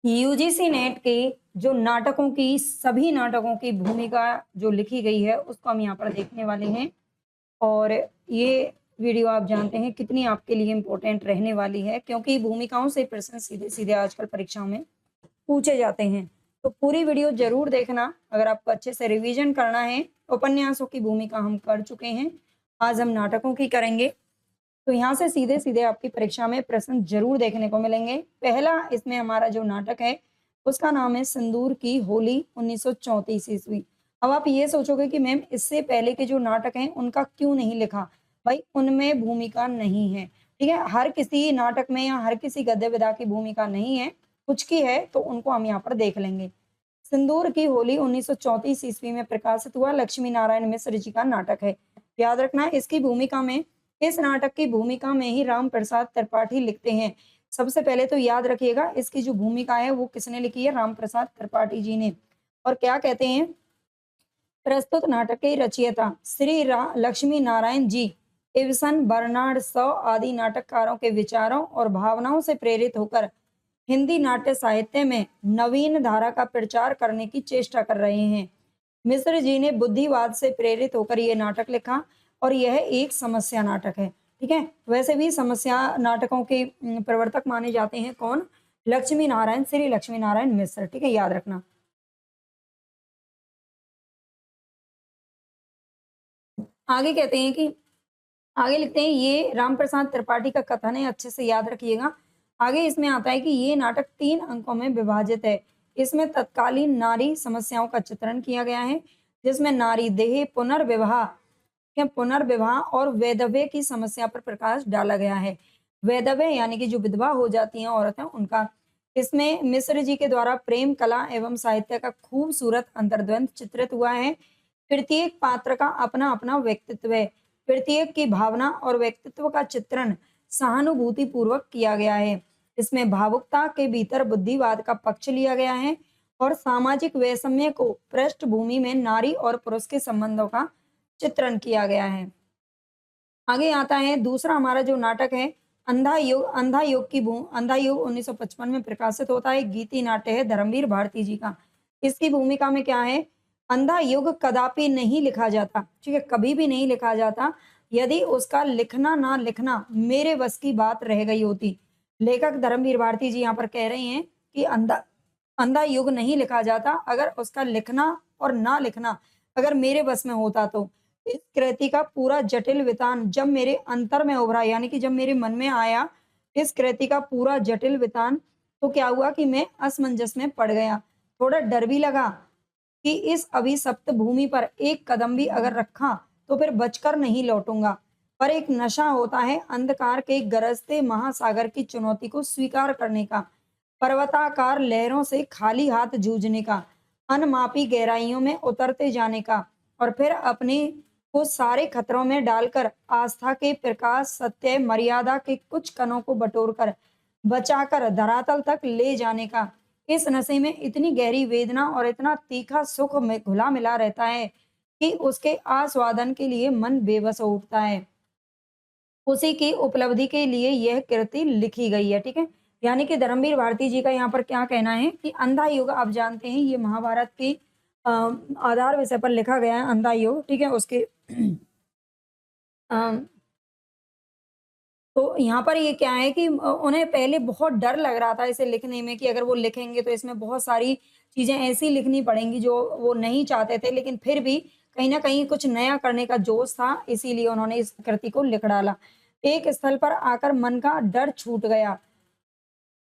UGC net के जो नाटकों की सभी नाटकों की भूमिका जो लिखी गई है उसको हम यहाँ पर देखने वाले हैं। और ये वीडियो आप जानते हैं कितनी आपके लिए इम्पोर्टेंट रहने वाली है, क्योंकि भूमिकाओं से प्रश्न सीधे सीधे आजकल परीक्षाओं में पूछे जाते हैं। तो पूरी वीडियो जरूर देखना अगर आपको अच्छे से रिवीजन करना है। उपन्यासों की भूमिका हम कर चुके हैं, आज हम नाटकों की करेंगे। तो यहाँ से सीधे-सीधे आपकी परीक्षा में प्रश्न ज़रूर देखने को मिलेंगे। पहला इसमें हमारा जो नाटक है, उसका नाम है सिंदूर की होली 1934 ईस्वी। अब आप ये सोचोगे कि मैम इससे पहले के जो नाटक हैं, उनका क्यों नहीं लिखा? भाई उनमें भूमिका नहीं है, ठीक है? हर किसी नाटक में या हर किसी गद्य-विधा की भूमिका नहीं है, कुछ की है तो उनको हम यहाँ पर देख लेंगे। सिंदूर की होली 1934 ईस्वी में प्रकाशित हुआ लक्ष्मी नारायण मिश्र जी का नाटक है। याद रखना इसकी भूमिका में इस नाटक की भूमिका में ही राम प्रसाद त्रिपाठी लिखते हैं। सबसे पहले तो याद रखिएगा इसकी जो भूमिका है वो किसने लिखी है? राम प्रसाद त्रिपाठी जी ने। और क्या कहते हैं? प्रस्तुत नाटक के रचयिता Shri Lakshmi Narayan ji Ibsen, Bernard Shaw आदि नाटककारों के विचारों और भावनाओं से प्रेरित होकर हिंदी नाट्य साहित्य में नवीन धारा का प्रचार करने की चेष्टा कर रहे हैं। मिश्र जी ने बुद्धिवाद से प्रेरित होकर ये नाटक लिखा और यह एक समस्या नाटक है। ठीक है, वैसे भी समस्या नाटकों के प्रवर्तक माने जाते हैं कौन? लक्ष्मी नारायण, श्री लक्ष्मी नारायण मिश्र। ठीक है, याद रखना। आगे कहते हैं कि आगे लिखते हैं ये रामप्रसाद त्रिपाठी का कथन है, अच्छे से याद रखिएगा। आगे इसमें आता है कि ये नाटक 3 अंकों में विभाजित है। इसमें तत्कालीन नारी समस्याओं का चित्रण किया गया है, जिसमें नारी देह पुनर्विवाह और वैधव्य की समस्या पर प्रकाश डाला गया है। वैधव्य यानी कि जो विधवा हो जाती हैं औरतें उनका। इसमें मिश्र जी के द्वारा प्रेम कला एवं साहित्य का खूबसूरत अंतर्द्वंद चित्रित हुआ है। प्रत्येक पात्र का अपना अपना व्यक्तित्व है। प्रत्येक की भावना और व्यक्तित्व का चित्रण सहानुभूति पूर्वक किया गया है। इसमें भावुकता के भीतर बुद्धिवाद का पक्ष लिया गया है और सामाजिक वैषम्य को पृष्ठभूमि में नारी और पुरुष के संबंधों का चित्रण किया गया है। आगे आता है दूसरा हमारा जो नाटक है अंधा युग 1955 में प्रकाशित होता है। गीति नाट्य है धर्मवीर भारती जी का। इसकी भूमिका में क्या है? अंधा युग कदापि नहीं लिखा जाता, ठीक है, कभी भी नहीं लिखा जाता यदि उसका लिखना ना लिखना मेरे बस की बात रह गई होती। लेखक धर्मवीर भारती जी यहाँ पर कह रहे हैं कि अंधा अंधा युग नहीं लिखा जाता अगर उसका लिखना और ना लिखना अगर मेरे बस में होता तो। इस कृति का पूरा जटिल वितान जब मेरे अंतर में उभरा, यानी कि जब मेरे मन में आया इस कृति का पूरा जटिल वितान, तो क्या हुआ कि मैं असमंजस में पड़ गया। थोड़ा डर भी लगा कि इस अभिशप्त भूमि पर एक कदम भी अगर रखा तो फिर बचकर नहीं लौटूंगा। पर एक नशा होता है अंधकार के गरजते महासागर की चुनौती को स्वीकार करने का, पर्वताकार लहरों से खाली हाथ जूझने का, अनमापी गहराइयों में उतरते जाने का और फिर अपने को सारे खतरों में डालकर आस्था के प्रकाश सत्य मर्यादा के कुछ कणों को बटोरकर बचाकर धरातल तक ले जाने का। इस नशे में इतनी गहरी वेदना और इतना तीखा सुख में घुला मिला रहता है कि उसके आस्वादन के लिए मन बेबस हो उठता है। उसी की उपलब्धि के लिए यह कृति लिखी गई है। ठीक है, यानी कि धर्मवीर भारती जी का यहाँ पर क्या कहना है कि अंधा युग आप जानते हैं ये महाभारत की आधार विषय पर लिखा गया है अंधा युग। ठीक है, उसके अ, तो यहाँ पर ये क्या है कि उन्हें पहले बहुत डर लग रहा था इसे लिखने में कि अगर वो लिखेंगे तो इसमें बहुत सारी चीज़ें ऐसी लिखनी पड़ेंगी जो वो नहीं चाहते थे, लेकिन फिर भी कहीं न कहीं कुछ नया करने का जोश था, इसीलिए उन्होंने इस कृति को लिख डाला। एक स्थल पर आकर मन का डर छूट गया।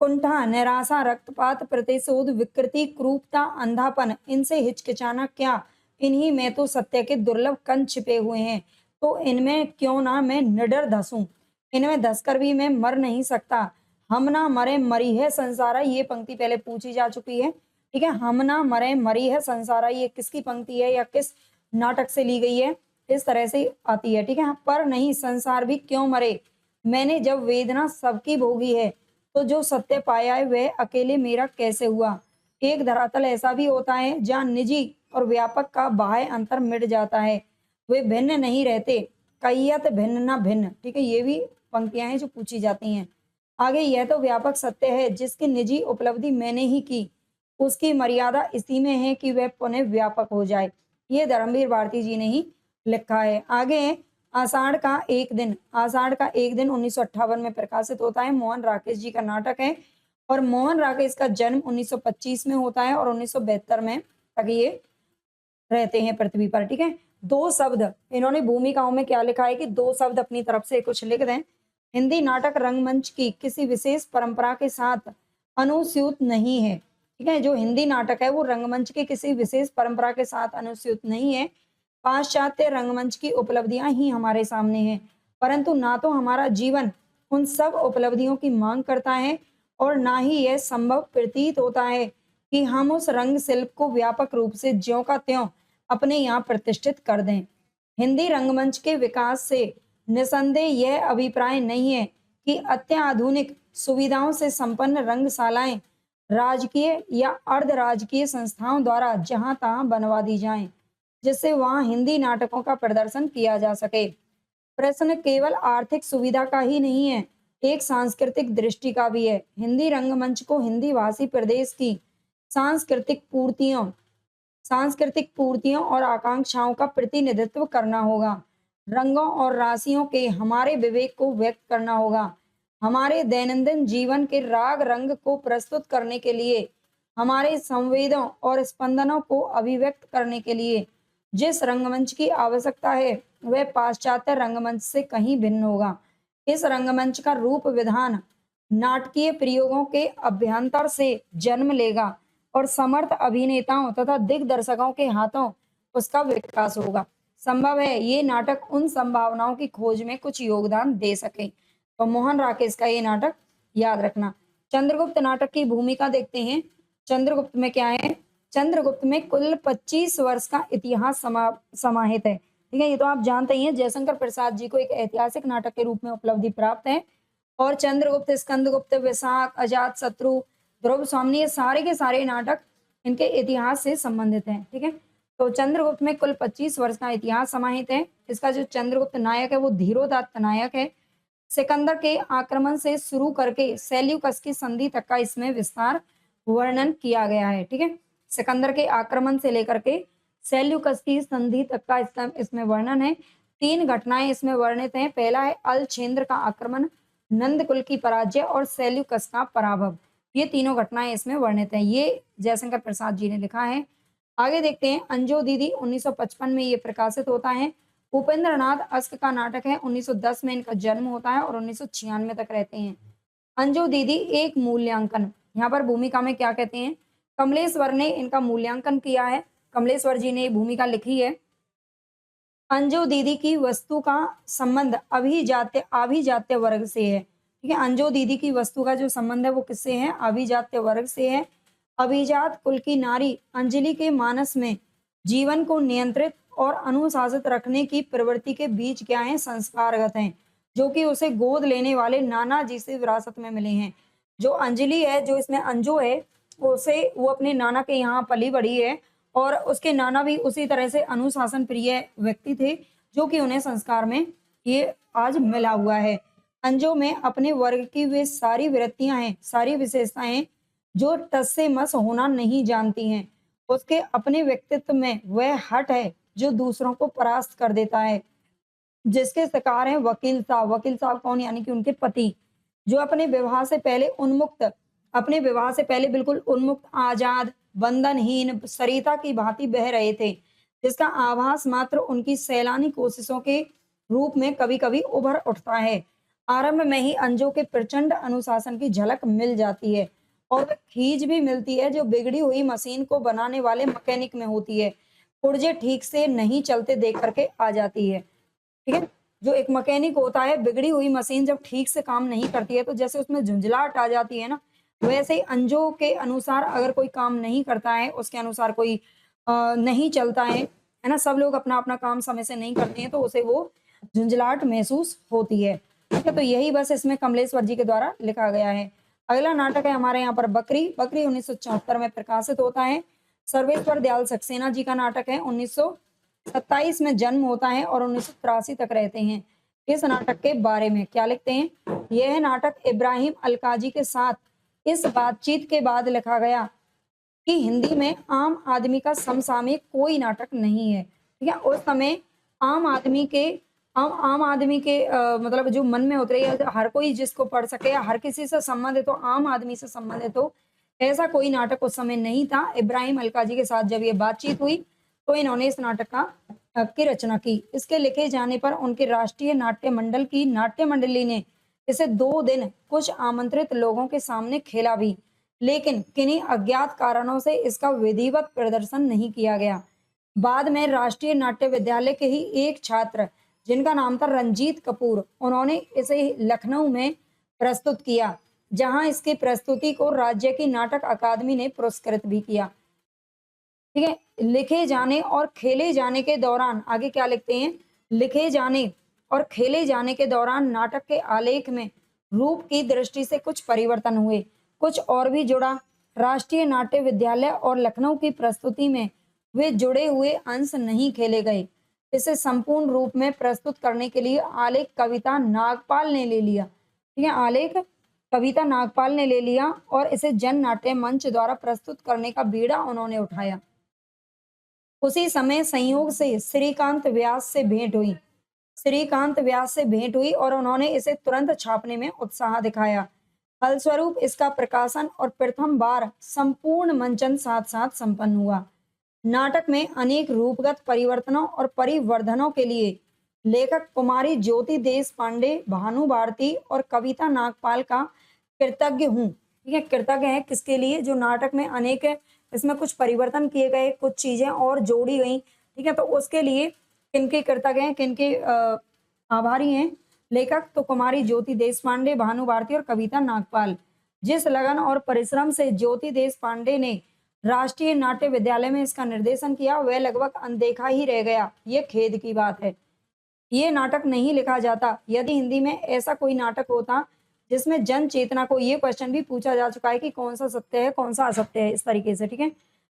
कुंठा, निराशा, रक्तपात, प्रतिशोध, विकृति, क्रूरता, अंधापन, इनसे हिचकिचाना क्या? इन्हीं में तो सत्य के दुर्लभ कण छिपे हुए हैं। तो इनमें क्यों ना मैं निडर धंसूं? इनमें धंसकर भी मैं मर नहीं सकता। हम ना मरे मरी है संसारा, ये पंक्ति पहले पूछी जा चुकी है। ठीक है, हम ना मरे मरी है संसारा, ये किसकी पंक्ति है या किस नाटक से ली गई है? इस तरह से आती है। ठीक है, पर नहीं संसार भी क्यों मरे? मैंने जब वेदना सबकी भोगी है तो जो सत्य पाया है वह अकेले मेरा कैसे हुआ? एक धरातल ऐसा भी होता है जहाँ निजी और व्यापक का बाह्य अंतर मिट जाता है। वे भिन्न नहीं रहते, कय्यत भिन्न न भिन्न। ठीक है, ये भी पंक्तियां हैं जो पूछी जाती हैं। आगे यह तो व्यापक सत्य है जिसकी निजी उपलब्धि मैंने ही की, उसकी मर्यादा इसी में है कि वह पुनः व्यापक हो जाए। ये धर्मवीर भारती जी ने ही लिखा है। आगे आषाढ़ का एक दिन, आषाढ़ का एक दिन 1958 में प्रकाशित होता है। मोहन राकेश जी का नाटक है और मोहन राकेश का जन्म 1925 में होता है और 1972 में तक ये रहते हैं पृथ्वी पर। ठीक है, दो शब्द इन्होंने भूमिकाओं में क्या लिखा है कि दो शब्द अपनी तरफ से कुछ लिख दें। हिंदी नाटक रंगमंच की किसी विशेष परंपरा के साथ अनुस्यूत नहीं है। ठीक है, जो हिंदी नाटक है वो रंगमंच के किसी विशेष परंपरा के साथ अनुस्यूत नहीं है। पाश्चात्य रंगमंच की उपलब्धियां ही हमारे सामने हैं, परंतु ना तो हमारा जीवन उन सब उपलब्धियों की मांग करता है और ना ही यह संभव प्रतीत होता है कि हम उस रंग शिल्प को व्यापक रूप से ज्यों का त्यों अपने यहाँ प्रतिष्ठित कर दें। हिंदी रंगमंच के विकास से निसंदेह यह अभिप्राय नहीं है कि अत्याधुनिक सुविधाओं से संपन्न रंगशालाएं राजकीय या अर्ध राजकीय संस्थाओं द्वारा जहां तहां बनवा दी जाएं, जिससे वहां हिंदी नाटकों का प्रदर्शन किया जा सके। प्रश्न केवल आर्थिक सुविधा का ही नहीं है, एक सांस्कृतिक दृष्टि का भी है। हिंदी रंगमंच को हिंदी भाषी प्रदेश की सांस्कृतिक पूर्तियों और आकांक्षाओं का प्रतिनिधित्व करना होगा। रंगों और राशियों के हमारे विवेक को व्यक्त करना होगा। हमारे दैनंदिन जीवन के राग रंग को प्रस्तुत करने के लिए, हमारे संवेदों और स्पंदनों को अभिव्यक्त करने के लिए जिस रंगमंच की आवश्यकता है वह पाश्चात्य रंगमंच से कहीं भिन्न होगा। इस रंगमंच का रूप विधान नाटकीय प्रयोगों के अभ्यंतर से जन्म लेगा और समर्थ अभिनेताओं तथा दिग्दर्शकों के हाथों उसका विकास होगा। संभव है ये नाटक उन संभावनाओं की खोज में कुछ योगदान दे सके। तो मोहन राकेश का ये नाटक याद रखना। चंद्रगुप्त नाटक की भूमिका देखते हैं। चंद्रगुप्त में क्या है? चंद्रगुप्त में कुल 25 वर्ष का इतिहास समाहित है। ठीक है, ये तो आप जानते ही हैं। जयशंकर प्रसाद जी को एक ऐतिहासिक नाटक के रूप में उपलब्धि प्राप्त है और चंद्रगुप्त, स्कंदगुप्त, विशाख, अजात शत्रु, ध्रुव स्वामी, ये सारे के सारे नाटक इनके इतिहास से संबंधित हैं। ठीक है, तो चंद्रगुप्त में कुल 25 वर्ष का इतिहास समाहित है। इसका जो चंद्रगुप्त नायक है वो धीरोदात्त नायक है। सिकंदर के आक्रमण से शुरू करके सेल्यूकस की संधि तक का इसमें विस्तार वर्णन किया गया है। ठीक है, सिकंदर के आक्रमण से लेकर के सेल्यूकस की संधि तक का इसमें वर्णन है। 3 घटनाएं इसमें वर्णित हैं। पहला है अलछेंद्र का आक्रमण, नंद कुल की पराजय और सेल्यूकस का पराभव। ये तीनों घटनाएं इसमें वर्णित हैं। ये जयशंकर प्रसाद जी ने लिखा है। आगे देखते हैं। अंजो दीदी 1955 में ये प्रकाशित होता है। उपेंद्र नाथ अस्क का नाटक है। 1910 में इनका जन्म होता है और 1996 तक रहते हैं। अंजो दीदी एक मूल्यांकन, यहाँ पर भूमिका में क्या कहते हैं? कमलेश्वर ने इनका मूल्यांकन किया है। कमलेश्वर जी ने भूमिका लिखी है। अंजो दीदी की वस्तु का संबंध अभिजात्य वर्ग से है। ठीक है, अंजो दीदी की वस्तु का जो संबंध है वो किससे है? अभिजात्य वर्ग से है। अभिजात कुल की नारी अंजलि के मानस में जीवन को नियंत्रित और अनुशासित रखने की प्रवृत्ति के बीच क्या है? संस्कारगत हैं, जो कि उसे गोद लेने वाले नाना जी से विरासत में मिले हैं। जो अंजलि है, जो इसमें अंजू है, वो अपने नाना के यहाँ पली बढ़ी है और उसके नाना भी उसी तरह से अनुशासन प्रिय व्यक्ति थे, जो कि उन्हें संस्कार में ये आज मिला हुआ है। अंजू में अपने वर्ग की वे सारी वृत्तियां हैं, सारी विशेषताएं जो टस से मस होना नहीं जानती हैं। उसके अपने व्यक्तित्व में वह हट है जो दूसरों को परास्त कर देता है, जिसके शिकार हैं वकील साहब। वकील साहब कौन? यानी कि उनके पति, जो अपने विवाह से पहले बिल्कुल उन्मुक्त, आजाद, बंधनहीन सरिता की भांति बह रहे थे, जिसका आभास मात्र उनकी सैलानी कोशिशों के रूप में कभी कभी उभर उठता है। आरंभ में ही अंजू के प्रचंड अनुशासन की झलक मिल जाती है और खींच भी मिलती है जो बिगड़ी हुई मशीन को बनाने वाले मैकेनिक में होती है। पुर्जे ठीक से नहीं चलते देख करके आ जाती है। ठीक है, जो एक मैकेनिक होता है, बिगड़ी हुई मशीन जब ठीक से काम नहीं करती है तो जैसे उसमें झुंझलाहट आ जाती है ना, वैसे ही अंजू के अनुसार अगर कोई काम नहीं करता है, उसके अनुसार कोई नहीं चलता है ना, सब लोग अपना अपना काम समय से नहीं करते हैं, तो उसे वो झुंझलाहट महसूस होती है। ठीक है, तो यही बस इसमें कमलेश्वर जी के द्वारा लिखा गया है। अगला नाटक है हमारे यहाँ पर बकरी। बकरी 1974 में प्रकाशित होता है। सर्वेश्वर दयाल सक्सेना जी का नाटक है। 1927 में जन्म होता है और 1983 तक रहते हैं। इस नाटक के बारे में क्या लिखते हैं? यह नाटक इब्राहिम अलकाजी के साथ इस बातचीत के बाद लिखा गया कि हिंदी में आम आदमी का समसामयिक कोई नाटक नहीं है। ठीक है, उस समय आम आदमी के आम आदमी के मतलब जो मन में उतरे या हर कोई जिसको पढ़ सके या हर किसी से संबंधित हो, आम आदमी से संबंधित हो, ऐसा कोई नाटक उस समय नहीं था। इब्राहिम अलकाजी के साथ जब ये बातचीत हुई तो इन्होंने इस नाटक की रचना की। इसके लिखे जाने पर उनके राष्ट्रीय नाट्य मंडल की नाट्य मंडली ने इसे 2 दिन कुछ आमंत्रित लोगों के सामने खेला भी, लेकिन किन्हीं अज्ञात कारणों से इसका विधिवत प्रदर्शन नहीं किया गया। बाद में राष्ट्रीय नाट्य विद्यालय के ही एक छात्र जिनका नाम था रंजीत कपूर, उन्होंने इसे लखनऊ में प्रस्तुत किया, जहां इसकी प्रस्तुति को राज्य की नाटक अकादमी ने पुरस्कृत भी किया। ठीक है, लिखे जाने और खेले जाने के दौरान आगे क्या लिखते हैं? लिखे जाने और खेले जाने के दौरान नाटक के आलेख में रूप की दृष्टि से कुछ परिवर्तन हुए, कुछ और भी जुड़ा। राष्ट्रीय नाट्य विद्यालय और लखनऊ की प्रस्तुति में वे जुड़े हुए अंश नहीं खेले गए। इसे संपूर्ण रूप में प्रस्तुत करने के लिए आलेख कविता नागपाल ने ले लिया। ठीक है, आलेख कविता नागपाल ने ले लिया और इसे जन नाट्य मंच द्वारा प्रस्तुत करने का बीड़ा उन्होंने उठाया। उसी समय संयोग से श्रीकांत व्यास से भेंट हुई। श्रीकांत व्यास से भेंट हुई और उन्होंने इसे तुरंत छापने में उत्साह दिखाया। फलस्वरूप इसका प्रकाशन और प्रथम बार संपूर्ण मंचन साथ साथ संपन्न हुआ। नाटक में अनेक रूपगत परिवर्तनों और परिवर्धनों के लिए लेखक कुमारी ज्योति देश पांडे, भानु भारती और कविता नागपाल का कृतज्ञ हूँ। ठीक है, कृतज्ञ है किसके लिए? जो नाटक में अनेक इसमें कुछ परिवर्तन किए गए, कुछ चीजें और जोड़ी गई। ठीक है, तो उसके लिए किनके कृतज्ञ हैं, किनके आभारी हैं लेखक? तो कुमारी ज्योति देश पांडे, भानु भारती और कविता नागपाल। जिस लगन और परिश्रम से ज्योति देश पांडे ने राष्ट्रीय नाट्य विद्यालय में इसका निर्देशन किया, वह लगभग अनदेखा ही रह गया। ये खेद की बात है। ये नाटक नहीं लिखा जाता। यदि हिंदी में ऐसा कोई नाटक होता जिसमें जन चेतना को, ये क्वेश्चन भी पूछा जा चुका है कि कौन सा सत्य है, कौन सा असत्य है, इस तरीके से। ठीक है,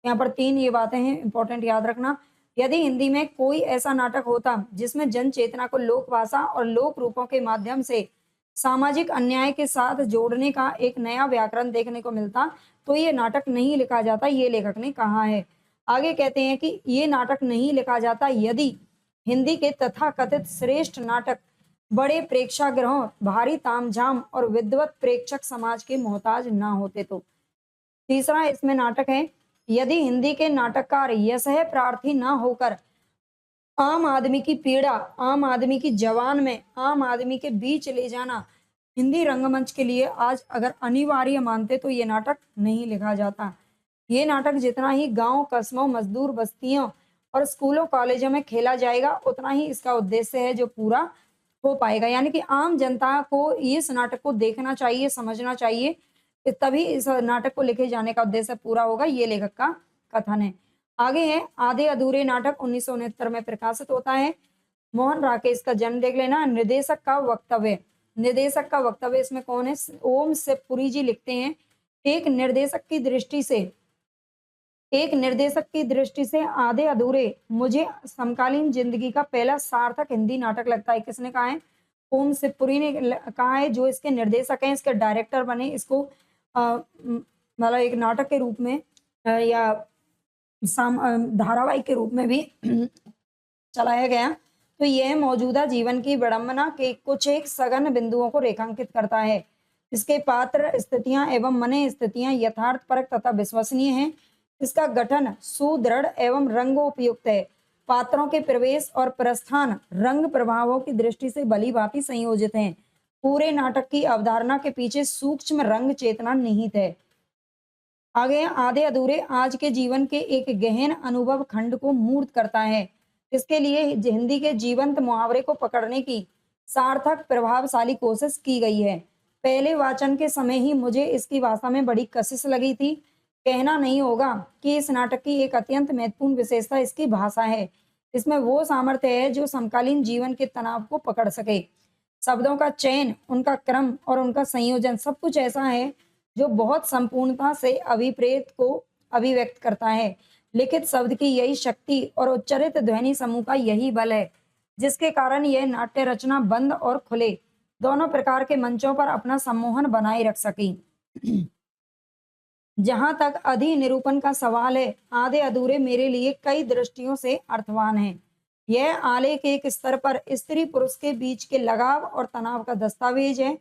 यहाँ पर 3 ये बातें हैं इंपॉर्टेंट, याद रखना। यदि हिंदी में कोई ऐसा नाटक होता जिसमें जन चेतना को लोक भाषा और लोक रूपों के माध्यम से सामाजिक अन्याय के साथ जोड़ने का एक नया व्याकरण देखने को मिलता, तो ये नाटक नहीं लिखा जाता, ये लेखक ने कहा है। आगे कहते हैं कि ये नाटक नहीं लिखा जाता यदि हिंदी के तथाकथित श्रेष्ठ नाटक बड़े प्रेक्षागृहों, भारी तामझाम और विद्वत प्रेक्षक समाज के मोहताज ना होते तो। तीसरा इसमें नाटक है, यदि हिंदी के नाटककार यशः प्रार्थी ना होकर आम आदमी की पीड़ा, आम आदमी की जवान में, आम आदमी के बीच ले जाना हिंदी रंगमंच के लिए आज अगर अनिवार्य मानते तो ये नाटक नहीं लिखा जाता। ये नाटक जितना ही गांव, कस्बों, मजदूर बस्तियों और स्कूलों, कॉलेजों में खेला जाएगा, उतना ही इसका उद्देश्य है जो पूरा हो पाएगा। यानी कि आम जनता को इस नाटक को देखना चाहिए, समझना चाहिए, तभी इस नाटक को लिखे जाने का उद्देश्य पूरा होगा। ये लेखक का कथन है। आगे है आधे अधूरे नाटक 1969 में प्रकाशित होता है। मोहन राकेश का जन्म देख लेना। निर्देशक का वक्तव्य, निर्देशक का वक्तव्य इसमें कौन है? ओम शिवपुरी जी लिखते हैं। एक निर्देशक की दृष्टि से आधे अधूरे मुझे समकालीन जिंदगी का पहला सार्थक हिंदी नाटक लगता है। किसने कहा है? ओम शिवपुरी ने कहा है, जो इसके निर्देशक हैं, इसके डायरेक्टर बने, इसको मतलब एक नाटक के रूप में या धारावाहिक के रूप में भी चलाया गया। तो यह मौजूदा जीवन की विडंबना के कुछ एक सघन बिंदुओं को रेखांकित करता है। इसके पात्र, स्थितियां एवं मने स्थितियां यथार्थपरक तथा विश्वसनीय हैं। इसका गठन सुदृढ़ एवं रंगोपयुक्त है। पात्रों के प्रवेश और प्रस्थान रंग प्रभावों की दृष्टि से भली भांति संयोजित हैं। पूरे नाटक की अवधारणा के पीछे सूक्ष्म रंग चेतना निहित है। आगे आधे अधूरे आज के जीवन के एक गहन अनुभव खंड को मूर्त करता है। इसके लिए हिंदी के जीवंत मुहावरे को पकड़ने की सार्थक प्रभावशाली कोशिश की गई है। पहले वाचन के समय ही मुझे इसकी भाषा में बड़ी कशिश लगी थी। कहना नहीं होगा कि इस नाटक की एक अत्यंत महत्वपूर्ण विशेषता इसकी भाषा है। इसमें वो सामर्थ्य है जो समकालीन जीवन के तनाव को पकड़ सके। शब्दों का चयन, उनका क्रम और उनका संयोजन सब कुछ ऐसा है जो बहुत संपूर्णता से अभिप्रेत को अभिव्यक्त करता है। लिखित शब्द की यही शक्ति और उच्चारित ध्वनि समूह का यही बल है। जिसके कारण यह नाट्य रचना बंद और खुले दोनों प्रकार के मंचों पर अपना सम्मोहन बनाए रख सकी। जहां तक अधिनिरूपण का सवाल है, आधे अधूरे मेरे लिए कई दृष्टियों से अर्थवान है। यह आलेख एक स्तर पर स्त्री पुरुष के बीच के लगाव और तनाव का दस्तावेज है।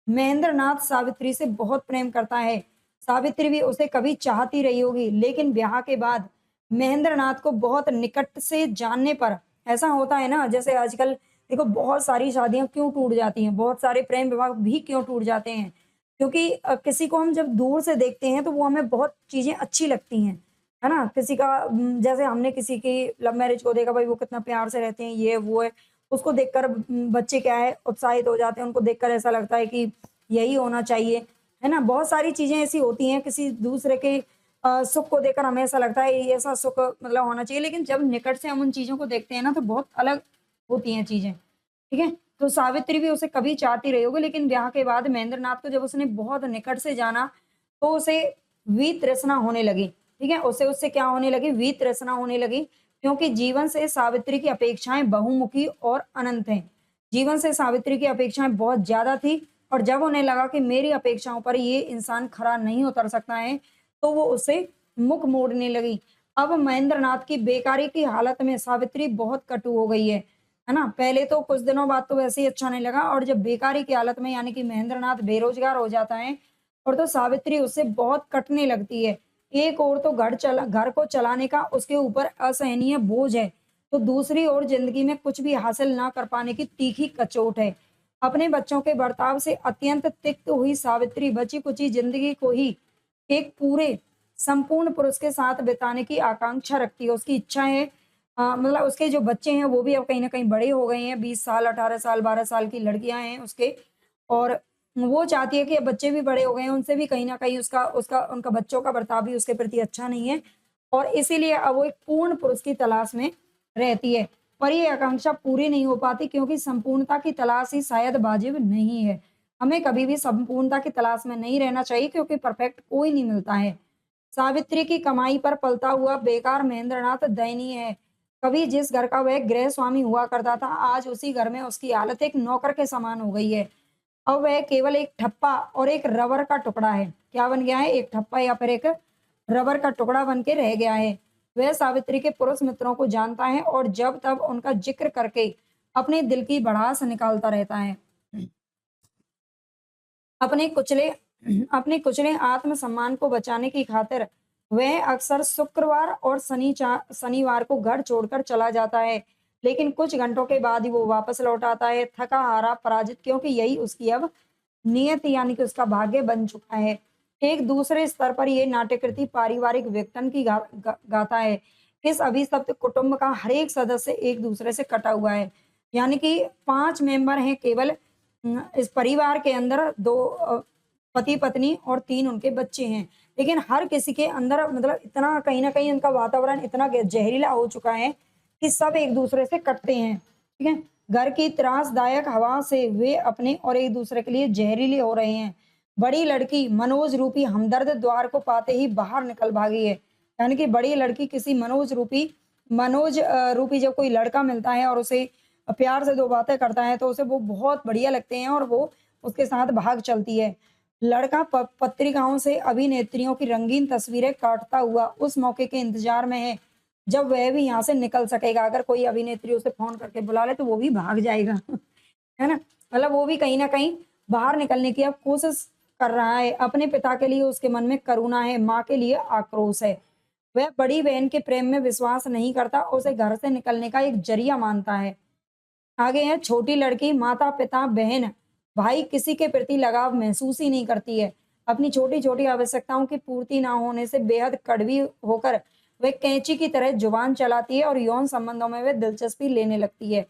महेंद्र नाथ सावित्री से बहुत प्रेम करता है। सावित्री भी उसे कभी चाहती रही होगी, लेकिन ब्याह के बाद महेंद्र नाथ को बहुत निकट से जानने पर ऐसा होता है ना, जैसे आजकल देखो बहुत सारी शादियां क्यों टूट जाती हैं, बहुत सारे प्रेम विवाह भी क्यों टूट जाते हैं, क्योंकि किसी को हम जब दूर से देखते हैं तो वो हमें बहुत चीजें अच्छी लगती हैं, है ना। किसी का जैसे हमने किसी की लव मैरिज को देखा, भाई वो कितना प्यार से रहते हैं, ये वो है, उसको देखकर बच्चे क्या है उत्साहित हो जाते हैं, उनको देखकर ऐसा लगता है कि यही होना चाहिए, है ना। बहुत सारी चीजें ऐसी होती हैं, किसी दूसरे के सुख को देखकर हमें ऐसा लगता है ये ऐसा सुख मतलब होना चाहिए, लेकिन जब निकट से हम उन चीजों को देखते हैं ना तो बहुत अलग होती हैं चीजें, ठीक है। तो सावित्री भी उसे कभी चाहती रही होगी, लेकिन ब्याह के बाद महेंद्र नाथ को जब उसने बहुत निकट से जाना तो उसे वितृष्णा होने लगी, ठीक है। उसे उससे क्या होने लगी, वितृष्णा होने लगी, क्योंकि जीवन से सावित्री की अपेक्षाएं बहुमुखी और अनंत हैं। जीवन से सावित्री की अपेक्षाएं बहुत ज्यादा थी, और जब उन्हें लगा कि मेरी अपेक्षाओं पर ये इंसान खरा नहीं उतर सकता है, तो वो उसे मुख मोड़ने लगी। अब महेंद्र नाथ की बेकारी की हालत में सावित्री बहुत कटु हो गई है ना। पहले तो कुछ दिनों बाद तो वैसे ही अच्छा नहीं लगा, और जब बेकारी की हालत में यानी कि महेंद्र नाथ बेरोजगार हो जाता है, और तो सावित्री उससे बहुत कटने लगती है। एक ओर तो घर को चलाने का उसके ऊपर असहनीय बोझ है, तो दूसरी ओर जिंदगी में कुछ भी हासिल ना कर पाने की तीखी कचोट है। अपने बच्चों के बर्ताव से अत्यंत तिक्त हुई सावित्री बची कुची जिंदगी को ही एक पूरे संपूर्ण पुरुष के साथ बिताने की आकांक्षा रखती है। उसकी इच्छा है, मतलब उसके जो बच्चे हैं वो भी अब कहीं न कहीं बड़े हो गए हैं, 20 साल, 18 साल, 12 साल की लड़कियाँ हैं उसके, और वो चाहती है कि अब बच्चे भी बड़े हो गए हैं, उनसे भी कहीं न कहीं उसका उसका उनका बच्चों का बर्ताव भी उसके प्रति अच्छा नहीं है, और इसीलिए अब वो एक पूर्ण पुरुष की तलाश में रहती है। पर ये आकांक्षा पूरी नहीं हो पाती, क्योंकि संपूर्णता की तलाश ही शायद वाजिब नहीं है। हमें कभी भी संपूर्णता की तलाश में नहीं रहना चाहिए, क्योंकि परफेक्ट कोई नहीं मिलता है। सावित्री की कमाई पर पलता हुआ बेकार महेंद्रनाथ दयनीय है। कभी जिस घर का वह गृह स्वामी हुआ करता था, आज उसी घर में उसकी हालत एक नौकर के समान हो गई है। अब वह केवल एक ठप्पा और एक रबर का टुकड़ा है। क्या बन गया है, एक ठप्पा या फिर एक रबर का टुकड़ा बन के रह गया है। वह सावित्री के पुरुष मित्रों को जानता है, और जब तब उनका जिक्र करके अपने दिल की भड़ास निकालता रहता है। अपने कुचले अपने कुचले आत्मसम्मान को बचाने की खातिर वह अक्सर शुक्रवार और शनिवार को घर छोड़कर चला जाता है, लेकिन कुछ घंटों के बाद ही वो वापस लौट आता है, थका हारा पराजित, क्योंकि यही उसकी अब नियत यानी कि उसका भाग्य बन चुका है। एक दूसरे स्तर पर ये नाट्यकृति पारिवारिक व्यक्तन की गाथा है। इस अभिशप्त कुटुंब का हर एक सदस्य एक दूसरे से कटा हुआ है, यानी कि 5 मेंबर हैं केवल इस परिवार के अंदर, 2 पति पत्नी और 3 उनके बच्चे हैं। लेकिन हर किसी के अंदर मतलब इतना कहीं न कहीं उनका वातावरण इतना जहरीला हो चुका है कि सब एक दूसरे से कटते हैं, ठीक है? घर की त्रासदायक हवा से वे अपने और एक दूसरे के लिए जहरीले हो रहे हैं। बड़ी लड़की मनोज रूपी हमदर्द द्वार को पाते ही बाहर निकल भागी है। यानी कि बड़ी लड़की किसी मनोज रूपी जब कोई लड़का मिलता है और उसे प्यार से 2 बातें करता है, तो उसे वो बहुत बढ़िया लगते हैं और वो उसके साथ भाग चलती है। लड़का पत्रिकाओं से अभिनेत्रियों की रंगीन तस्वीरें काटता हुआ उस मौके के इंतजार में है, जब वह भी यहाँ से निकल सकेगा। अगर कोई अभिनेत्री उसे फ़ोन करके बुला ले, तो वो भी भाग जाएगा। है ना? मतलब वो भी कहीं न कहीं बाहर निकलने की अब कोशिश कर रहा है। अपने पिता के लिए उसके मन में करुणा है, माँ के लिए आक्रोश है। वह बड़ी बहन के प्रेम में विश्वास नहीं करता, उसे घर से निकलने का एक ज़रिया मानता है। आगे है छोटी लड़की माता-पिता, बहन, भाई किसी के प्रति लगाव महसूस ही नहीं करती है। अपनी छोटी-छोटी आवश्यकताओं की पूर्ति ना होने से बेहद कड़वी होकर वह कैंची की तरह जुबान चलाती है और यौन संबंधों में वह दिलचस्पी लेने लगती है,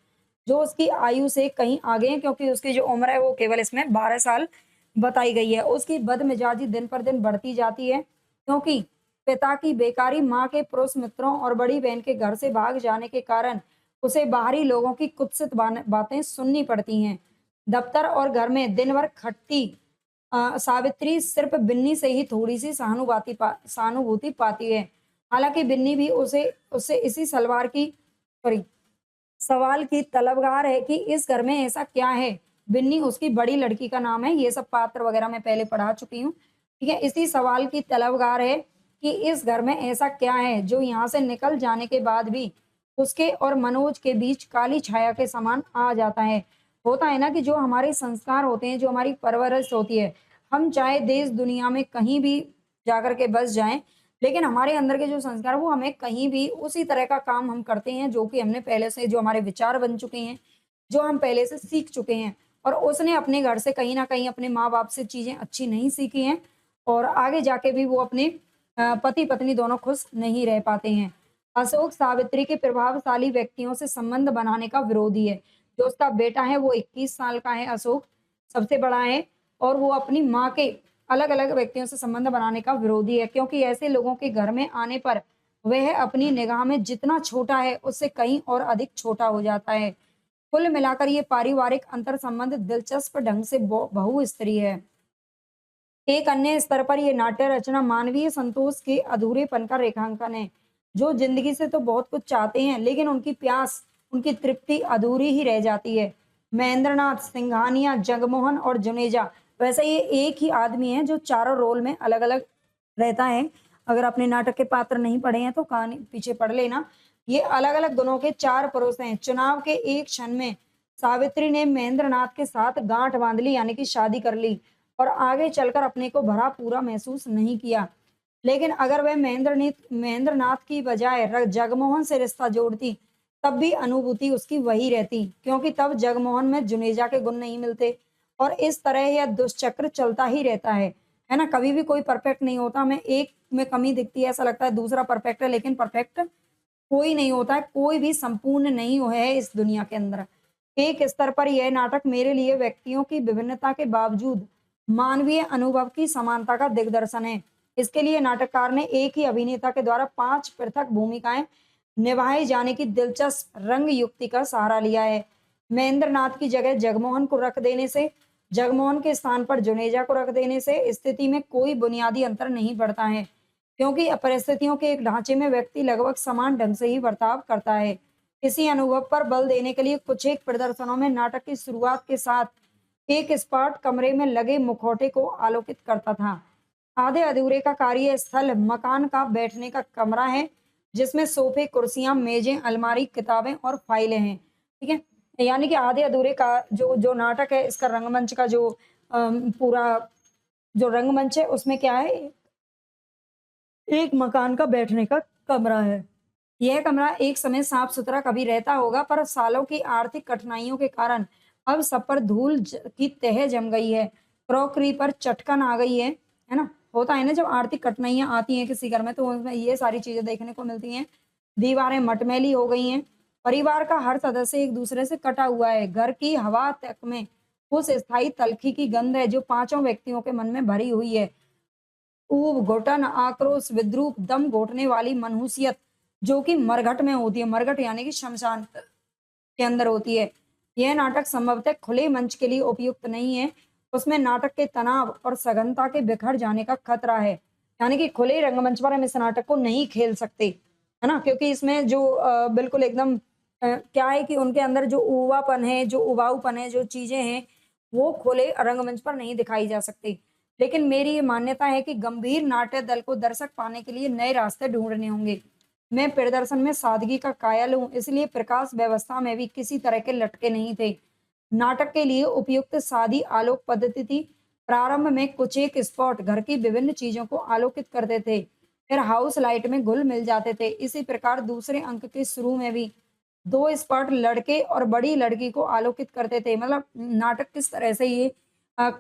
जो उसकी आयु से कहीं आगे है, क्योंकि उसकी जो उम्र है वो केवल इसमें 12 साल बताई गई है। उसकी बदमिजाजी दिन पर दिन बढ़ती जाती है, क्योंकि पिता की बेकारी, माँ के पुरुष मित्रों और बड़ी बहन के घर से भाग जाने के कारण उसे बाहरी लोगों की कुत्सित बातें सुननी पड़ती हैं। दफ्तर और घर में दिन भर खटती सावित्री सिर्फ बिन्नी से ही थोड़ी सी सहानुभूति पाती है। हालांकि बिन्नी भी उसे उससे इसी सलवार की सॉरी सवाल की तलबगार है कि इस घर में ऐसा क्या है? बिन्नी उसकी बड़ी लड़की का नाम है। ये सब पात्र वगैरह मैं पहले पढ़ा चुकी हूँ। ठीक है? इसी सवाल की तलबगार है कि इस घर में ऐसा क्या है जो यहाँ से निकल जाने के बाद भी उसके और मनोज के बीच काली छाया के समान आ जाता है। होता है ना कि जो हमारे संस्कार होते हैं, जो हमारी परवरिश होती है, हम चाहे देश दुनिया में कहीं भी जाकर के बस जाएँ, लेकिन हमारे अंदर के जो संस्कार वो हमें कहीं भी उसी तरह का काम हम करते हैं जो कि हमने पहले से जो हमारे विचार बन चुके हैं, जो हम पहले से सीख चुके हैं और उसने अपने घर से कहीं न कहीं अपने माँ-बाप से चीज़ें अच्छी नहीं सीखी हैं और आगे जाके भी वो अपने पति-पत्नी दोनों खुश नहीं रह पाते हैं। अशोक सावित्री के प्रभावशाली व्यक्तियों से संबंध बनाने का विरोधी है। जो उसका बेटा है वो 21 साल का है अशोक, सबसे बड़ा है और वो अपनी माँ के अलग-अलग व्यक्तियों से संबंध बनाने का विरोधी है क्योंकि ऐसे लोगों के घर में आने पर वह अपनी निगाह में जितना छोटा है उससे कहीं और अधिक छोटा हो जाता है। कुल मिलाकर ये पारिवारिक अंतर संबंध दिलचस्प ढंग से बहुस्तरीय है। एक अन्य स्तर पर ये नाट्य रचना मानवीय संतोष के अधूरेपन का रेखांकन है। जो जिंदगी से तो बहुत कुछ चाहते हैं लेकिन उनकी प्यास, उनकी तृप्ति अधूरी ही रह जाती है। महेंद्रनाथ, सिंघानिया, जगमोहन और जुनेजा वैसे ये एक ही आदमी है जो चारों रोल में अलग-अलग रहता है। अगर आपने नाटक के पात्र नहीं पढ़े हैं तो कहानी पीछे पढ़ लेना। ये अलग-अलग गुणों के 4 पुरुष हैं। चुनाव के एक क्षण में सावित्री ने महेंद्रनाथ के साथ गांठ बांध ली यानी कि शादी कर ली और आगे चलकर अपने को भरा पूरा महसूस नहीं किया। लेकिन अगर वह महेंद्रनाथ की बजाय जगमोहन से रिश्ता जोड़ती, तब भी अनुभूति उसकी वही रहती, क्योंकि तब जगमोहन में जुनेजा के गुण नहीं मिलते और इस तरह यह दुष्चक्र चलता ही रहता है ना? कभी भी कोई परफेक्ट नहीं होता, हमें एक में कमी दिखती है, ऐसा लगता है दूसरा परफेक्ट है, लेकिन परफेक्ट कोई नहीं होता है, कोई भी संपूर्ण नहीं है इस दुनिया के अंदर। एक स्तर पर यह नाटक मेरे लिए व्यक्तियों की विभिन्नता के बावजूद मानवीय अनुभव की समानता का दिग्दर्शन है। इसके लिए नाटककार ने एक ही अभिनेता के द्वारा 5 पृथक भूमिकाएं निभाए जाने की दिलचस्प रंग युक्ति का सहारा लिया है। महेंद्रनाथ की जगह जगमोहन को रख देने से, जगमोहन के स्थान पर जुनेजा को रख देने से स्थिति में कोई बुनियादी अंतर नहीं पड़ता है, क्योंकि परिस्थितियों के एक ढांचे में व्यक्ति लगभग समान ढंग से ही बर्ताव करता है। इसी अनुभव पर बल देने के लिए कुछ एक प्रदर्शनों में नाटक की शुरुआत के साथ एक स्पॉट कमरे में लगे मुखौटे को आलोकित करता था। आधे अधूरे का कार्य स्थल मकान का बैठने का कमरा है, जिसमें सोफे, कुर्सियां, मेजें, अलमारी, किताबें और फाइलें हैं। ठीक है? यानी कि आधे अधूरे का जो जो नाटक है, इसका रंगमंच का जो पूरा जो रंगमंच है, उसमें क्या है, एक मकान का बैठने का कमरा है। यह कमरा एक समय साफ-सुथरा कभी रहता होगा, पर सालों की आर्थिक कठिनाइयों के कारण अब सब पर धूल की तह जम गई है। क्रॉकरी पर चटकन आ गई है ना? होता है ना जब आर्थिक कठिनाइयाँ आती हैं किसी घर में तो उसमें ये सारी चीज़ें देखने को मिलती हैं। दीवारें मटमैली हो गई हैं। परिवार का हर सदस्य एक दूसरे से कटा हुआ है। घर की हवा तक में उस स्थायी तलखी की गंध है जो पाँचों व्यक्तियों के मन में भरी हुई है। ऊब, घुटन, आक्रोश, विद्रूप, दम घोटने वाली मनहूसियत जो कि मरघट में होती है। मरघट यानी कि शमशान के अंदर होती है। यह नाटक संभवतः खुले मंच के लिए उपयुक्त नहीं है। उसमें नाटक के तनाव और सघनता के बिखर जाने का खतरा है। यानी कि खुले रंगमंच पर हम इस नाटक को नहीं खेल सकते, है ना? क्योंकि इसमें जो बिल्कुल एकदम क्या है कि उनके अंदर जो ऊबापन है, जो उबाऊपन है, जो चीज़ें हैं, वो खुले रंगमंच पर नहीं दिखाई जा सकती। लेकिन मेरी ये मान्यता है कि गंभीर नाट्य दल को दर्शक पाने के लिए नए रास्ते ढूँढने होंगे। मैं प्रदर्शन में सादगी का कायल हूँ, इसलिए प्रकाश व्यवस्था में भी किसी तरह के लटके नहीं थे। नाटक के लिए उपयुक्त सादी आलोक पद्धति थी। प्रारंभ में कुछ एक स्पॉट घर की विभिन्न चीजों को आलोकित करते थे, फिर हाउस लाइट में घुल मिल जाते थे। इसी प्रकार दूसरे अंक के शुरू में भी 2 स्पॉट लड़के और बड़ी लड़की को आलोकित करते थे। मतलब नाटक किस तरह से ये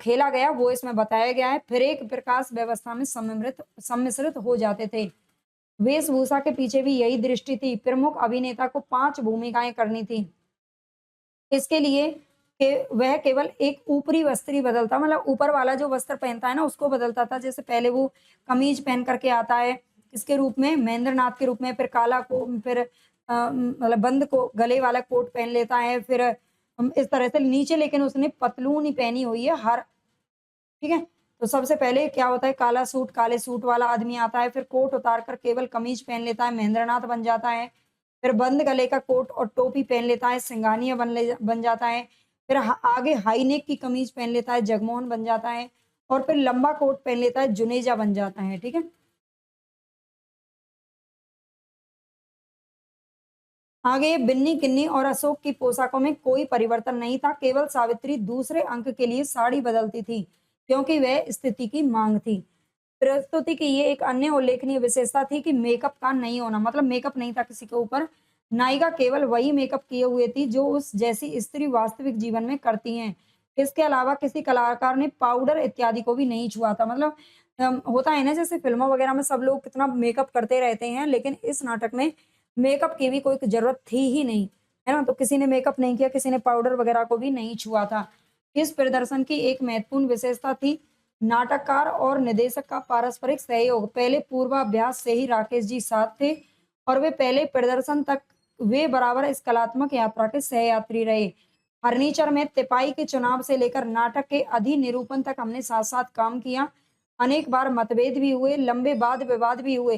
खेला गया वो इसमें बताया गया है। फिर एक प्रकाश व्यवस्था में सम्मिश्रित हो जाते थे। वेशभूषा के पीछे भी यही दृष्टि थी। प्रमुख अभिनेता को 5 भूमिकाएं करनी थी। इसके लिए के वह केवल एक ऊपरी वस्त्र ही बदलता, मतलब ऊपर वाला जो वस्त्र पहनता है ना उसको बदलता था। जैसे पहले वो कमीज पहन करके आता है किसके रूप में, महेंद्रनाथ के रूप में, फिर काला को फिर मतलब बंद को गले वाला कोट पहन लेता है, फिर इस तरह से नीचे लेकिन उसने पतलून ही पहनी हुई है हर, ठीक है? तो सबसे पहले क्या होता है, काला सूट, काले सूट वाला आदमी आता है, फिर कोट उतार कर केवल कमीज पहन लेता है, महेंद्रनाथ बन जाता है। फिर बंद गले का कोट और टोपी पहन लेता है, सिंघानिया बन जाता है। फिर आगे हाई नेक की कमीज पहन लेता है, जगमोहन बन जाता है। और फिर लंबा कोट पहन लेता है, जुनेजा बन जाता है। ठीक है। आगे बिन्नी किन्नी और अशोक की पोशाकों में कोई परिवर्तन नहीं था, केवल सावित्री दूसरे अंक के लिए साड़ी बदलती थी क्योंकि वह स्थिति की मांग थी। प्रस्तुति की ये एक अन्य उल्लेखनीय विशेषता थी कि मेकअप का नहीं होना, मतलब मेकअप नहीं था किसी के ऊपर। नायिका केवल वही मेकअप किए हुए थी जो उस जैसी स्त्री वास्तविक जीवन में करती हैं। इसके अलावा किसी कलाकार ने पाउडर इत्यादि को भी नहीं छुआ था। मतलब होता है ना, जैसे फिल्मों वगैरह में सब लोग कितना मेकअप करते रहते हैं, लेकिन इस नाटक में मेकअप की भी कोई जरूरत थी ही नहीं, है ना। तो किसी ने मेकअप नहीं किया, किसी ने पाउडर वगैरह को भी नहीं छुआ था। इस प्रदर्शन की एक महत्वपूर्ण विशेषता थी नाटककार और निदेशक का पारस्परिक सहयोग। पहले पूर्वाभ्यास से ही राकेश जी साथ थे और वे पहले प्रदर्शन तक वे बराबर इस कलात्मक यात्रा के सहयात्री रहे। फर्नीचर में तिपाई के चुनाव से लेकर नाटक के अधिनिरूपण तक हमने साथ साथ काम किया। अनेक बार मतभेद भी हुए, लंबे वाद विवाद भी हुए,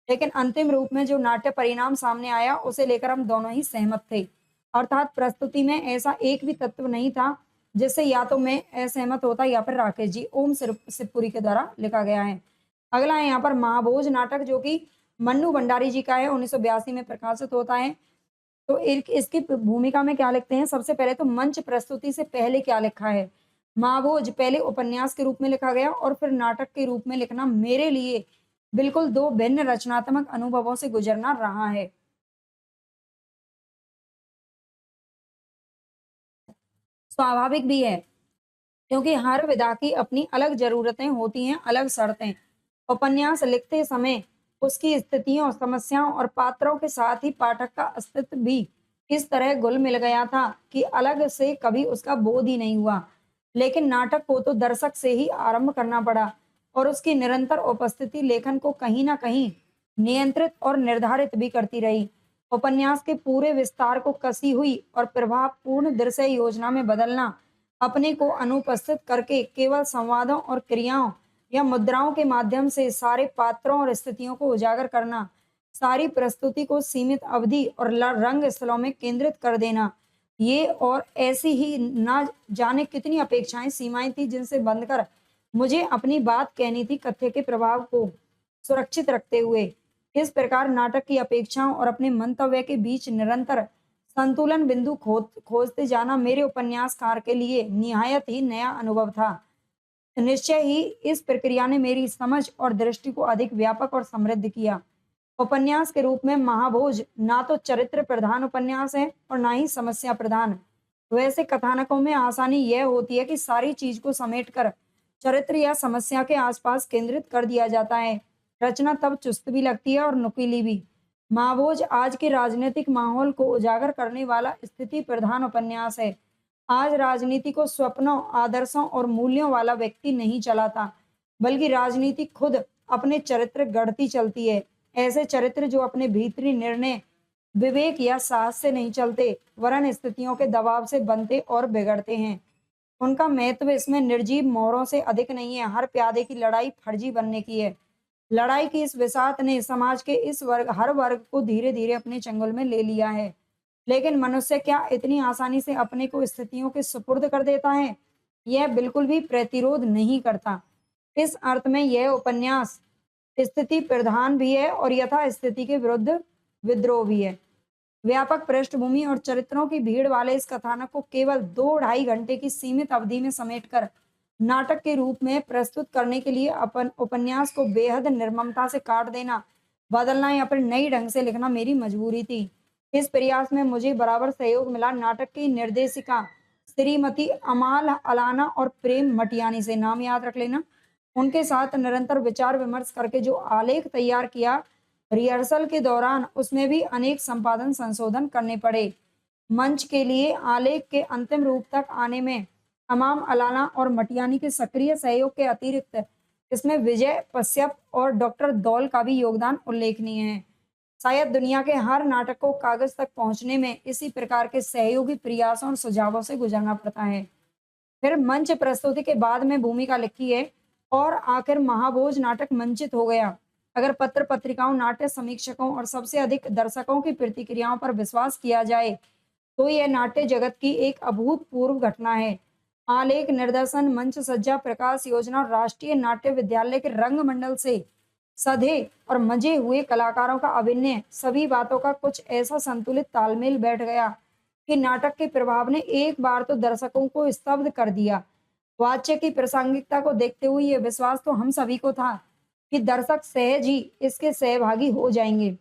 लेकिन अंतिम रूप में जो नाट्य परिणाम सामने आया उसे लेकर हम दोनों ही सहमत थे। अर्थात प्रस्तुति में ऐसा एक भी तत्व नहीं था जिससे या तो मैं असहमत होता या फिर राकेश जी। ओम शिवपुरी के द्वारा लिखा गया है। अगला है यहाँ पर महाभोज नाटक, जो कि मन्नू भंडारी जी का है, 1982 में प्रकाशित होता है। तो इसकी भूमिका में क्या लिखते हैं, सबसे पहले तो मंच प्रस्तुति से पहले क्या लिखा है। महाभोज पहले उपन्यास के रूप में लिखा गया और फिर नाटक के रूप में लिखना मेरे लिए बिल्कुल दो भिन्न रचनात्मक अनुभवों से गुजरना रहा है। स्वाभाविक भी है क्योंकि हर विधा की अपनी अलग जरूरतें होती हैं, अलग शर्तें। उपन्यास लिखते समय उसकी स्थितियों, समस्याओं और पात्रों के साथ ही पाठक का अस्तित्व भी इस तरह घुल मिल गया था कि अलग से कभी उसका बोध ही नहीं हुआ। लेकिन नाटक को तो दर्शक से ही आरंभ करना पड़ा और उसकी निरंतर उपस्थिति लेखन को कहीं ना कहीं नियंत्रित और निर्धारित भी करती रही। उपन्यास के पूरे विस्तार को कसी हुई और प्रभावपूर्ण दृश्य योजना में बदलना, अपने को अनुपस्थित करके केवल संवादों और क्रियाओं या मुद्राओं के माध्यम से सारे पात्रों और स्थितियों को उजागर करना, सारी प्रस्तुति को सीमित अवधि और रंग स्थलों में केंद्रित कर देना, ये और ऐसी ही ना जाने कितनी अपेक्षाएं, सीमाएं थी जिनसे बंधकर मुझे अपनी बात कहनी थी, कथ्य के प्रभाव को सुरक्षित रखते हुए। इस प्रकार नाटक की अपेक्षाओं और अपने मंतव्य के बीच निरंतर संतुलन बिंदु खोजते जाना मेरे उपन्यासकार के लिए निहायत ही नया अनुभव था। निश्चय ही इस प्रक्रिया ने मेरी समझ और दृष्टि को अधिक व्यापक और समृद्ध किया। उपन्यास के रूप में महाभोज ना तो चरित्र प्रधान उपन्यास है और ना ही समस्या प्रधान। वैसे कथानकों में आसानी यह होती है कि सारी चीज को समेटकर चरित्र या समस्या के आसपास केंद्रित कर दिया जाता है। रचना तब चुस्त भी लगती है और नुकीली भी। महाभोज आज के राजनीतिक माहौल को उजागर करने वाला स्थिति प्रधान उपन्यास है। आज राजनीति को स्वप्नों, आदर्शों और मूल्यों वाला व्यक्ति नहीं चलाता, बल्कि राजनीति खुद अपने चरित्र गढ़ती चलती है। ऐसे चरित्र जो अपने भीतरी निर्णय, विवेक या साहस से नहीं चलते, वरन स्थितियों के दबाव से बनते और बिगड़ते हैं। उनका महत्व इसमें निर्जीव मोहरों से अधिक नहीं है। हर प्यादे की लड़ाई फर्जी बनने की है। लड़ाई की इस विसात ने समाज के इस हर वर्ग को धीरे धीरे अपने चंगुल में ले लिया है। लेकिन मनुष्य क्या इतनी आसानी से अपने को स्थितियों के सुपुर्द कर देता है? यह बिल्कुल भी प्रतिरोध नहीं करता। इस अर्थ में यह उपन्यास स्थिति प्रधान भी है और यथा स्थिति के विरुद्ध विद्रोह भी है। व्यापक पृष्ठभूमि और चरित्रों की भीड़ वाले इस कथानक को केवल 2-2.5 घंटे की सीमित अवधि में समेटकर नाटक के रूप में प्रस्तुत करने के लिए अपन उपन्यास को बेहद निर्ममता से काट देना, बदलना या फिर नई ढंग से लिखना मेरी मजबूरी थी। इस प्रयास में मुझे बराबर सहयोग मिला नाटक की निर्देशिका श्रीमती अमाल अलाना और प्रेम मटियानी से। नाम याद रख लेना। उनके साथ निरंतर विचार विमर्श करके जो आलेख तैयार किया, रिहर्सल के दौरान उसमें भी अनेक संपादन संशोधन करने पड़े। मंच के लिए आलेख के अंतिम रूप तक आने में तमाम अलाना और मटियानी के सक्रिय सहयोग के अतिरिक्त इसमें विजय पश्यप और डॉक्टर दौल का भी योगदान उल्लेखनीय है। शायद दुनिया के हर नाटक को कागज तक पहुंचने में इसी प्रकार के सहयोगी प्रयासों और सुझावों से गुजरना पड़ता है। फिर मंच प्रस्तुति के बाद में भूमिका लिखी है और आखिर महाभोज नाटक मंचित हो गया। अगर पत्र पत्रिकाओं, नाट्य समीक्षकों और सबसे अधिक दर्शकों की प्रतिक्रियाओं पर विश्वास किया जाए तो यह नाट्य जगत की एक अभूतपूर्व घटना है। आलेख, निर्देशन, मंच सज्जा, प्रकाश योजना और राष्ट्रीय नाट्य विद्यालय के रंगमंडल से सधे और मजे हुए कलाकारों का अभिनय, सभी बातों का कुछ ऐसा संतुलित तालमेल बैठ गया कि नाटक के प्रभाव ने एक बार तो दर्शकों को स्तब्ध कर दिया। वाच्य की प्रासंगिकता को देखते हुए यह विश्वास तो हम सभी को था कि दर्शक सहज ही इसके सहभागी हो जाएंगे,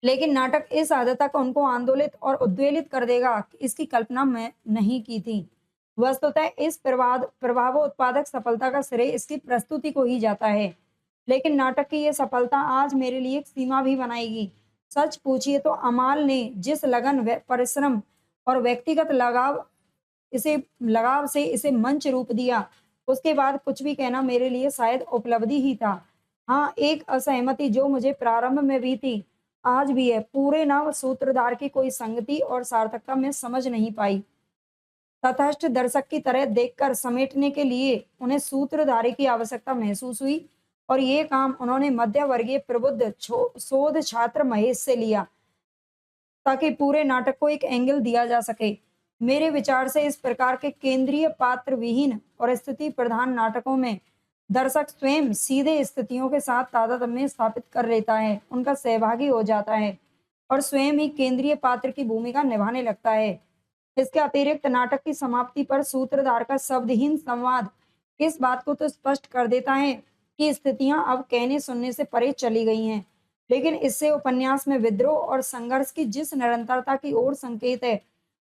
लेकिन नाटक इस आदत को उनको आंदोलित और उद्वेलित कर देगा, इसकी कल्पना मैं नहीं की थी। वस्तुतः इस प्रभाव उत्पादक सफलता का श्रेय इसकी प्रस्तुति को ही जाता है, लेकिन नाटक की यह सफलता आज मेरे लिए एक सीमा भी बनाएगी। सच पूछिए तो अमाल ने जिस लगन, परिश्रम और व्यक्तिगत लगाव से इसे मंच रूप दिया, उसके बाद कुछ भी कहना मेरे लिए शायद उपलब्धि ही था। हाँ, एक असहमति जो मुझे प्रारंभ में भी थी, आज भी है। पूरे नव सूत्रधार की कोई संगति और सार्थकता में समझ नहीं पाई। तटस्थ दर्शक की तरह देखकर समेटने के लिए उन्हें सूत्रधारी की आवश्यकता महसूस हुई और ये काम उन्होंने मध्य वर्गीय प्रबुद्ध शोध छात्र महेश से लिया ताकि पूरे नाटक को एक एंगल दिया जा सके। मेरे विचार से इस प्रकार के केंद्रीय पात्र विहीन और स्थिति प्रधान नाटकों में दर्शक स्वयं सीधे स्थितियों के साथ तादात्म्य स्थापित कर लेता है, उनका सहभागी हो जाता है और स्वयं ही केंद्रीय पात्र की भूमिका निभाने लगता है। इसके अतिरिक्त नाटक की समाप्ति पर सूत्रधार का शब्दहीन संवाद इस बात को तो स्पष्ट कर देता है कि स्थितियां अब कहने सुनने से परे चली गई हैं, लेकिन इससे उपन्यास में विद्रोह और संघर्ष की जिस निरंतरता की ओर संकेत है,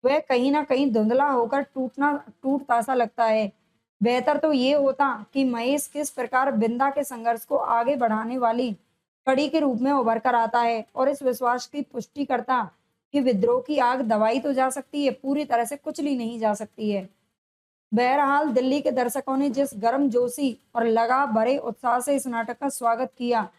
वह कहीं ना कहीं धुंधला होकर टूटता सा लगता है। बेहतर तो ये होता कि महेश किस प्रकार बिंदा के संघर्ष को आगे बढ़ाने वाली कड़ी के रूप में उभर कर आता है और इस विश्वास की पुष्टि करता कि विद्रोह की आग दबाई तो जा सकती है, पूरी तरह से कुचली नहीं जा सकती है। बहरहाल दिल्ली के दर्शकों ने जिस गर्मजोशी और लगा भरे उत्साह से इस नाटक का स्वागत किया,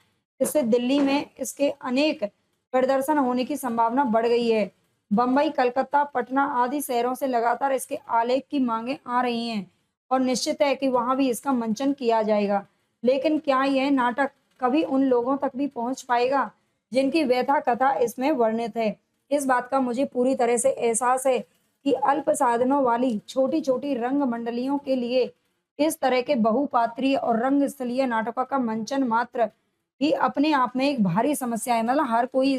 इससे दिल्ली में इसके अनेक प्रदर्शन होने की संभावना बढ़ गई है। बंबई, कलकत्ता, पटना आदि शहरों से लगातार इसके आलेख की मांगे आ रही हैं और निश्चित है कि वहां भी इसका मंचन किया जाएगा। लेकिन क्या यह नाटक कभी उन लोगों तक भी पहुंच पाएगा जिनकी व्यथा कथा इसमें वर्णित है? इस बात का मुझे पूरी तरह से एहसास है कि अल्प साधनों वाली छोटी छोटी रंग मंडलियों के लिए इस तरह के बहुपात्रीय और रंग स्थलीय नाटकों का मंचन मात्र ही अपने आप में एक भारी समस्या है। मतलब हर कोई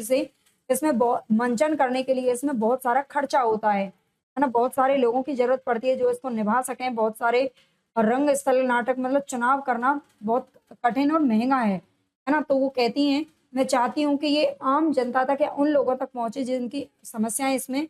इसमें मंचन करने के लिए इसमें बहुत सारा खर्चा होता है ना, बहुत सारे लोगों की जरूरत पड़ती है जो इसको निभा सकें। बहुत सारे रंग स्थल नाटक मतलब चुनाव करना बहुत कठिन और महंगा है ना। तो वो कहती हैं, मैं चाहती हूँ कि ये आम जनता तक या उन लोगों तक पहुंचे जिनकी समस्याएं इसमें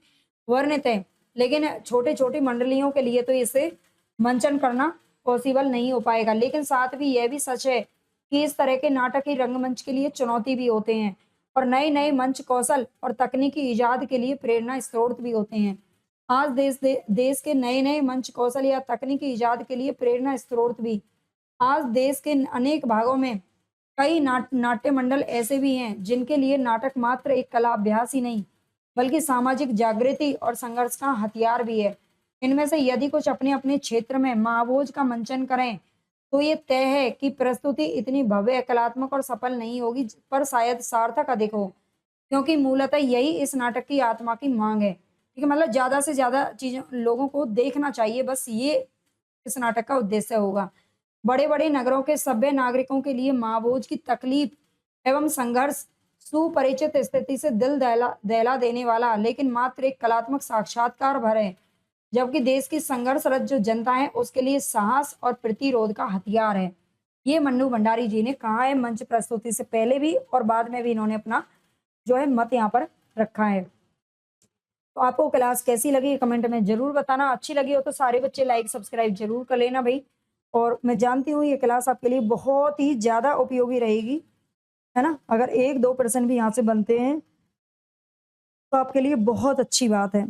वर्णित है, लेकिन छोटे छोटी मंडलियों के लिए तो इसे मंचन करना पॉसिबल नहीं हो पाएगा। लेकिन साथ भी यह भी सच है कि इस तरह के नाटक ही रंगमंच के लिए चुनौती भी होते हैं और नए नए मंच कौशल और तकनीकी इजाद के लिए प्रेरणा स्रोत भी होते हैं। आज देश के नए नए मंच कौशल या तकनीकी इजाद के लिए प्रेरणा स्रोत भी आज देश के अनेक भागों में कई नाट्य मंडल ऐसे भी हैं जिनके लिए नाटक मात्र एक कला अभ्यास ही नहीं बल्कि सामाजिक जागृति और संघर्ष का हथियार भी है। इनमें से यदि कुछ अपने अपने क्षेत्र में महाभोज का मंचन करें तो ये तय है कि प्रस्तुति इतनी भव्य, कलात्मक और सफल नहीं होगी, पर शायद सार्थक अधिक हो, क्योंकि मूलतः यही इस नाटक की आत्मा की मांग है। ठीक है, मतलब ज्यादा से ज्यादा चीजें लोगों को देखना चाहिए, बस ये इस नाटक का उद्देश्य होगा। बड़े बड़े नगरों के सभ्य नागरिकों के लिए महाभोज की तकलीफ एवं संघर्ष सुपरिचित स्थिति से दिल दहला देने वाला लेकिन मात्र एक कलात्मक साक्षात्कार भर है, जबकि देश की संघर्षरत जो जनता है उसके लिए साहस और प्रतिरोध का हथियार है। ये मन्नू भंडारी जी ने कहा है मंच प्रस्तुति से पहले भी और बाद में भी इन्होंने अपना जो है मत यहाँ पर रखा है। तो आपको क्लास कैसी लगी कमेंट में जरूर बताना। अच्छी लगी हो तो सारे बच्चे लाइक सब्सक्राइब जरूर कर लेना भाई। और मैं जानती हूँ ये क्लास आपके लिए बहुत ही ज्यादा उपयोगी रहेगी, है ना। अगर 1-2% भी यहाँ से बनते हैं तो आपके लिए बहुत अच्छी बात है।